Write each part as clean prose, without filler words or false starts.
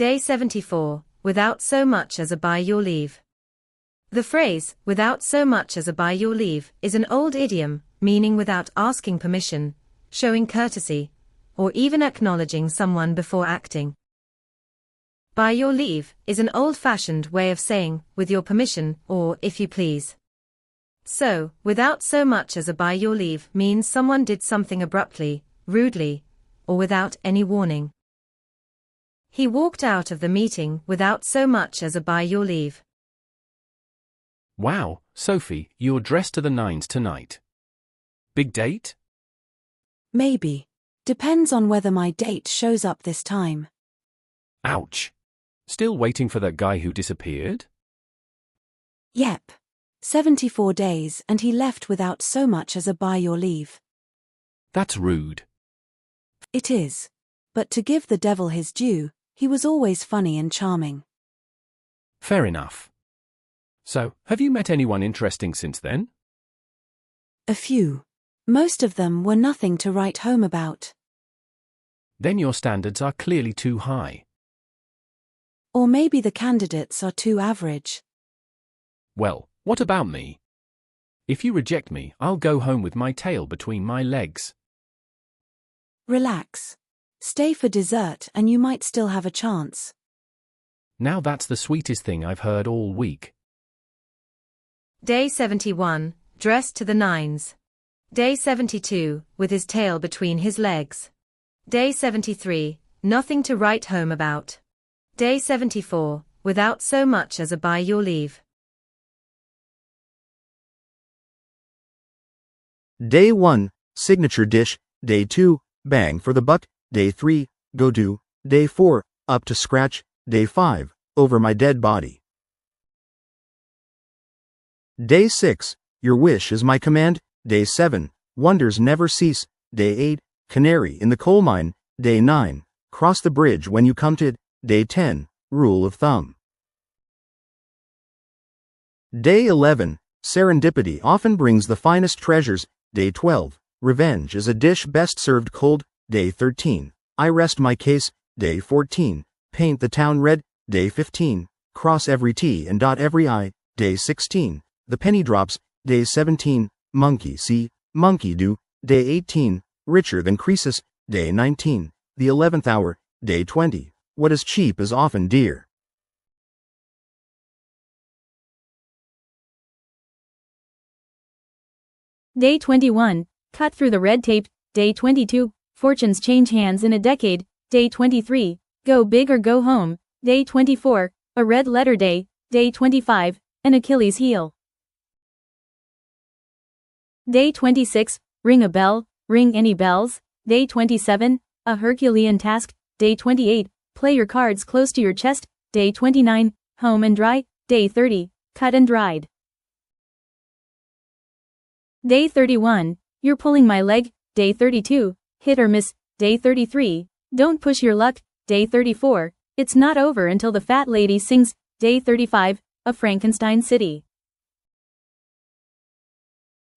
Day 74, without so much as a by your leave. The phrase, without so much as a by your leave, is an old idiom, meaning without asking permission, showing courtesy, or even acknowledging someone before acting. By your leave is an old-fashioned way of saying, with your permission, or if you please. So, without so much as a by your leave means someone did something abruptly, rudely, or without any warning. He walked out of the meeting without so much as a by your leave. Wow, Sophie, you're dressed to the nines tonight. Big date? Maybe. Depends on whether my date shows up this time. Ouch. Still waiting for that guy who disappeared? Yep. 74 days and he left without so much as a by your leave. That's rude. It is. But to give the devil his due, he was always funny and charming. Fair enough. So, have you met anyone interesting since then? A few. Most of them were nothing to write home about. Then your standards are clearly too high. Or maybe the candidates are too average. Well, what about me? If you reject me, I'll go home with my tail between my legs. Relax. Stay for dessert and you might still have a chance. Now that's the sweetest thing I've heard all week. Day 71, dressed to the nines. Day 72, with his tail between his legs. Day 73, nothing to write home about. Day 74, without so much as a by your leave. Day 1, signature dish. Day 2, bang for the buck. Day 3, go do. Day 4, up to scratch. Day 5, over my dead body. Day 6, your wish is my command. Day 7, wonders never cease. Day 8, canary in the coal mine. Day 9, cross the bridge when you come to it. Day 10, rule of thumb. Day 11, serendipity often brings the finest treasures. Day 12, revenge is a dish best served cold. Day 13, I rest my case. Day 14, paint the town red. Day 15, cross every T and dot every I. Day 16, the penny drops. Day 17, monkey see, monkey do. Day 18, richer than Croesus. Day 19, the 11th hour. Day 20, what is cheap is often dear. Day 21, cut through the red tape. Day 22, fortunes change hands in a decade. Day 23, go big or go home. Day 24, a red letter day. Day 25, an Achilles heel. Day 26, ring a bell, ring any bells. Day 27, a Herculean task. Day 28, play your cards close to your chest. Day 29, home and dry. Day 30, cut and dried. Day 31, you're pulling my leg. Day 32, hit or miss. Day 33, don't push your luck. Day 34, it's not over until the fat lady sings. Day 35, a Frankenstein city.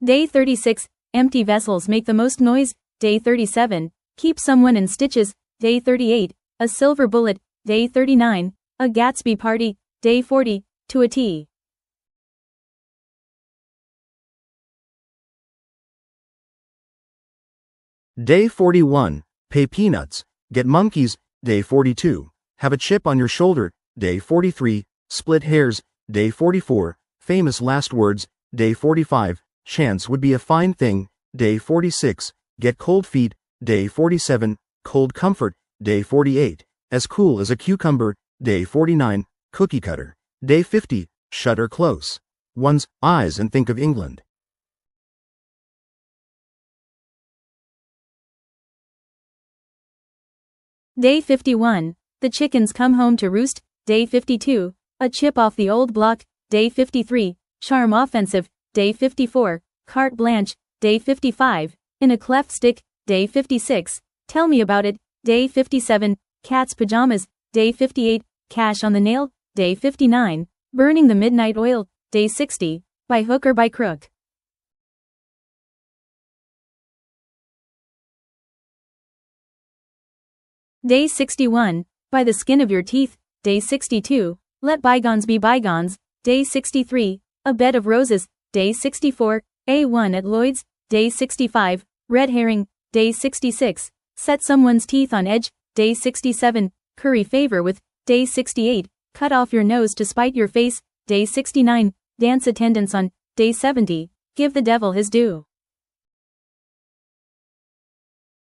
Day 36, empty vessels make the most noise. Day 37, keep someone in stitches. Day 38, a silver bullet. Day 39, a Gatsby party. Day 40, to a T. Day 41, pay peanuts, get monkeys. Day 42, have a chip on your shoulder. Day 43, split hairs. Day 44, famous last words. Day 45, chance would be a fine thing. Day 46, get cold feet. Day 47, cold comfort. Day 48, as cool as a cucumber. Day 49, cookie cutter. Day 50, shutter close one's eyes and think of England. Day 51, the chickens come home to roost. Day 52, a chip off the old block. Day 53, charm offensive. Day 54, carte blanche. Day 55, in a cleft stick. Day 56, tell me about it. Day 57, cat's pajamas. Day 58, cash on the nail. Day 59, burning the midnight oil. Day 60, by hook or by crook. Day 61, By the skin of your teeth, day 62. Let bygones be bygones, day 63. A bed of roses, day 64. A1 at Lloyd's, day 65. Red herring, day 66. Set someone's teeth on edge, day 67. Curry favor with, day 68. Cut off your nose to spite your face, day 69. Dance attendance on, day 70. Give the devil his due.